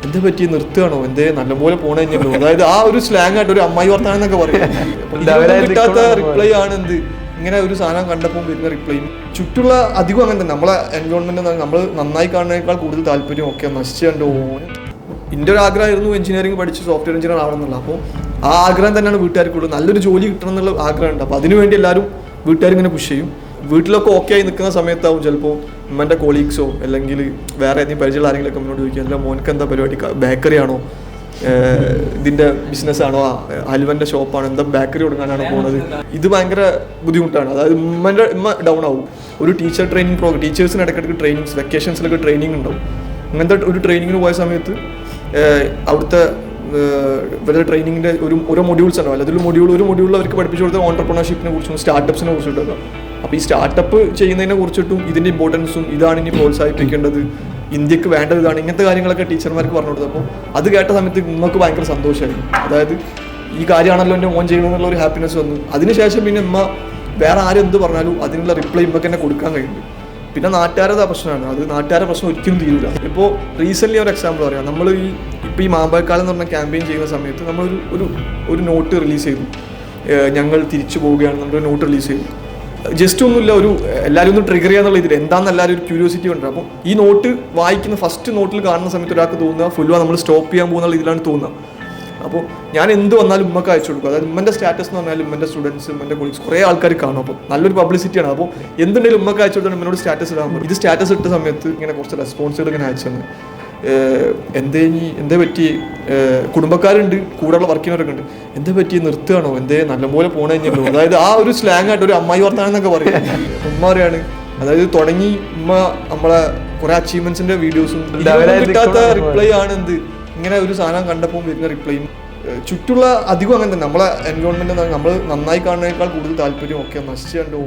എന്താ പറ്റി നിർത്തുകയാണോ എന്തേ നല്ലപോലെ പോണ കഴിഞ്ഞല്ലോ. അതായത് ആ ഒരു സ്ലാങ് ആയിട്ട് ഒരു അമ്മായി വർത്താനം എന്നൊക്കെ പറയും. കിട്ടാത്ത റിപ്ലൈ ആണ് എന്ത് ഇങ്ങനെ ഒരു സാധനം കണ്ടപ്പോൾ വരുന്ന റിപ്ലൈ. ചുറ്റുള്ള അധികം അങ്ങനെ തന്നെ നമ്മളെ എൻവയോൺമെന്റ് നമ്മൾ നന്നായി കാണുന്നതിനേക്കാൾ കൂടുതൽ താല്പര്യം ഒക്കെ നശിച്ചു കണ്ടോ. എൻ്റെ ഒരു ആഗ്രഹമായിരുന്നു എഞ്ചിനീയറിംഗ് പഠിച്ച് സോഫ്റ്റ്വെയർ എഞ്ചിനീയർ ആവണം എന്നുള്ള. അപ്പോൾ ആ ആഗ്രഹം തന്നെയാണ് വീട്ടുകാർക്കുള്ളത്. നല്ലൊരു ജോലി കിട്ടണം എന്നുള്ള ആഗ്രഹമുണ്ട്. അപ്പോൾ അതിനുവേണ്ടി എല്ലാവരും വീട്ടുകാരിങ്ങനെ പുഷ് ചെയ്യും. വീട്ടിലൊക്കെ ഓക്കെ ആയി നിൽക്കുന്ന സമയത്താവും ചിലപ്പോൾ ഉമ്മൻ്റെ കോളീഗ്സോ അല്ലെങ്കിൽ വേറെ ഏതെങ്കിലും പരിചയമുള്ള ആരെങ്കിലുമൊക്കെ മുന്നോട്ട് ചോദിക്കുക, അല്ല മോനക്ക് എന്താ പരിപാടി, ബേക്കറി ആണോ, ഇതിൻ്റെ ബിസിനസ്സാണോ, ഹൽവൻ്റെ ഷോപ്പാണോ, എന്താ ബേക്കറി കൊടുക്കാനാണോ പോകുന്നത്. ഇത് ഭയങ്കര ബുദ്ധിമുട്ടാണ്. അതായത് ഉമ്മ ഡൗൺ ആവും. ഒരു ടീച്ചർ ട്രെയിനിങ് പ്രോഗ്രാം, ടീച്ചേഴ്സിന് ഇടയ്ക്കിടയ്ക്ക് ട്രെയിനിങ്സ്, വെക്കേഷൻസിലൊക്കെ ട്രെയിനിങ് ഉണ്ടാവും. അങ്ങനത്തെ ഒരു ട്രെയിനിങ്ങിന് പോയ സമയത്ത് അവിടുത്തെ ഇവരുടെ ട്രെയിനിങ്ങിൻ്റെ ഓരോ മൊഡ്യൂൾസ് ഉണ്ടാവും. അതിൽ ഒരു മൊഡ്യൂളിൽ അവർക്ക് പഠിപ്പിച്ചു കൊടുത്ത ഓൺടർപ്രണർഷിപ്പിനെ കുറിച്ചും സ്റ്റാർട്ടപ്സിനെ കുറിച്ചിട്ടൊക്കെ. അപ്പോൾ ഈ സ്റ്റാർട്ടപ്പ് ചെയ്യുന്നതിനെ കുറിച്ചിട്ടും ഇതിൻ്റെ ഇമ്പോർട്ടൻസും ഇതാണ് ഇനി പ്രോത്സാഹിപ്പിക്കേണ്ടത്, ഇന്ത്യക്ക് വേണ്ടത് ഇതാണ്, ഇങ്ങനത്തെ കാര്യങ്ങളൊക്കെ ടീച്ചർമാർക്ക് പറഞ്ഞു കൊടുത്തത്. അപ്പോൾ അത് കേട്ട സമയത്ത് നമുക്ക് ഭയങ്കര സന്തോഷമായി. അതായത് ഈ കാര്യമാണല്ലോ എൻ്റെ മോൻ ചെയ്യണമെന്നുള്ള ഒരു ഹാപ്പിനെസ് വന്നു. അതിനുശേഷം പിന്നെ ഉമ്മ വേറെ ആരും എന്ത് പറഞ്ഞാലും അതിനുള്ള റിപ്ലൈ ഉമ്മക്ക് തന്നെ കൊടുക്കാൻ കഴിയുന്നുണ്ട്. പിന്നെ നാട്ടുകാരുടെ പ്രശ്നമാണ്. അത് നാട്ടുകാരുടെ പ്രശ്നം ഒരിക്കലും തീരില്ല. ഇപ്പോൾ റീസെൻ്റ്ലി ഒരു എക്സാമ്പിൾ പറയാം. നമ്മൾ ഇപ്പോൾ ഈ മാമ്പഴക്കാലം എന്ന് പറഞ്ഞ ക്യാമ്പയിൻ ചെയ്യുന്ന സമയത്ത് നമ്മളൊരു ഒരു നോട്ട് റിലീസ് ചെയ്തു. ഞങ്ങൾ തിരിച്ചു പോവുകയാണ്, നമ്മളൊരു നോട്ട് റിലീസ് ചെയ്തു. ജസ്റ്റ് ഒന്നുമില്ല, എല്ലാവരും ഒന്ന് ട്രിഗർ ചെയ്യാന്നുള്ള ഇതിൽ എന്താണെന്ന് എല്ലാവരും ഒരു ക്യൂരിയോസിറ്റി ഉണ്ട്. അപ്പോൾ ഈ നോട്ട് വായിക്കുന്ന ഫസ്റ്റ് നോട്ടിൽ കാണുന്ന സമയത്ത് ഒരാൾക്ക് തോന്നുക ഫുള്ളുവാ നമ്മൾ സ്റ്റോപ്പ് ചെയ്യാൻ പോകുന്ന ഇതിലാണ് തോന്നുക. അപ്പോൾ ഞാൻ എന്ത് വന്നാലും ഉമ്മക്ക് അയച്ചു കൊടുക്കും. അതായത് ഉമ്മൻ്റെ സ്റ്റാറ്റസ് എന്ന് പറഞ്ഞാൽ ഉമ്മൻ്റെ സ്റ്റുഡൻസ്, ഉമ്മൻ്റെ കൊളീഗ്സ് കുറേ ആൾക്കാർ കാണും. അപ്പോൾ നല്ലൊരു പബ്ലിസിറ്റിയാണ്. അപ്പോൾ എന്തുണ്ടെങ്കിലും ഉമ്മക്ക് അയച്ചു കൊടുത്താൽ ഉമ്മനോട് സ്റ്റാറ്റസ് ഇടാൻ പറ്റും. ഇത് സ്റ്റാറ്റസ് ഇട്ട സമയത്ത് ഇങ്ങനെ കുറച്ച് റെസ്പോൺസുകൾ ഇങ്ങനെ അയച്ചു തന്നെ, എന്തേ പറ്റി, കുടുംബക്കാരുണ്ട്, കൂടെയുള്ള വർക്ക് ചെയ്യുന്നവരൊക്കെ ഉണ്ട്, എന്താ പറ്റി നിർത്തുകയാണോ എന്തേ നല്ലപോലെ പോണ കഴിഞ്ഞല്ലോ. അതായത് ആ ഒരു സ്ലാങ് ആയിട്ട് ഒരു അമ്മായി വർത്താനം എന്നൊക്കെ പറയും. ഉമ്മ പറയാണ്, അതായത് തുടങ്ങി ഉമ്മ നമ്മളെ കുറെ അച്ചീവ്മെന്റ്സിന്റെ വീഡിയോസും കിട്ടാത്ത റിപ്ലൈ ആണ് എന്ത് ഇങ്ങനെ ഒരു സാധനം കണ്ടപ്പോൾ വരുന്ന റിപ്ലൈയും. ചുറ്റുള്ള അധികം അങ്ങനെ തന്നെ നമ്മളെ എൻവയോൺമെന്റ് നമ്മൾ നന്നായി കാണുന്നതിനേക്കാൾ കൂടുതൽ താല്പര്യം ഒക്കെ നശിച്ചു കണ്ടു.